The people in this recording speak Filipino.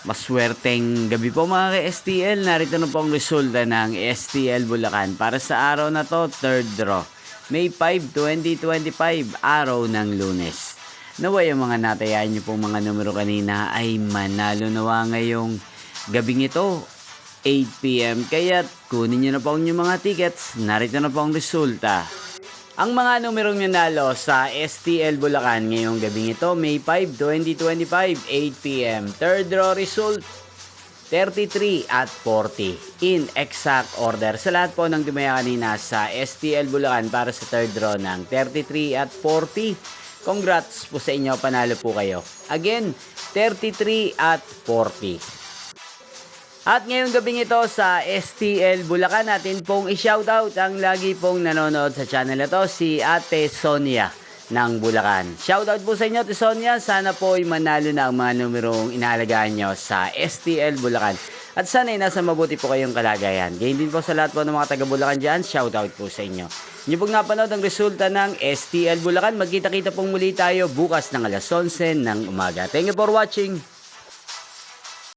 Maswerteng gabi po mga ka-STL. Narito na po ang resulta ng STL Bulacan para sa araw na to, third draw. May 5, 2025, araw ng Lunes. Naway ang mga natayaan niyo pong mga numero kanina ay manalo nawa ngayong gabing ito, 8 PM. Kaya kunin niyo na po ang inyong mga tickets. Narito na po ang resulta. Ang mga numerong nanalo sa STL Bulacan ngayong gabing ito, May 5, 2025, 8 PM. Third draw result, 33 at 40. In exact order. Sa lahat po ng dumaya kanina sa STL Bulacan para sa third draw ng 33 at 40. Congrats po sa inyo, panalo po kayo. Again, 33 at 40. At ngayong gabing ito sa STL Bulacan, natin pong i-shoutout ang lagi pong nanonood sa channel na to, si Ate Sonia ng Bulacan. Shoutout po sa inyo, Ate Sonia. Sana po ay manalo na ang mga numerong inaalagaan nyo sa STL Bulacan. At sana ay nasa mabuti po kayong kalagayan. Ganyan din po sa lahat po ng mga taga Bulacan dyan, shoutout po sa inyo. Inyo pong napanood ang resulta ng STL Bulacan. Magkita-kita pong muli tayo bukas ng alas 11 ng umaga. Thank you for watching.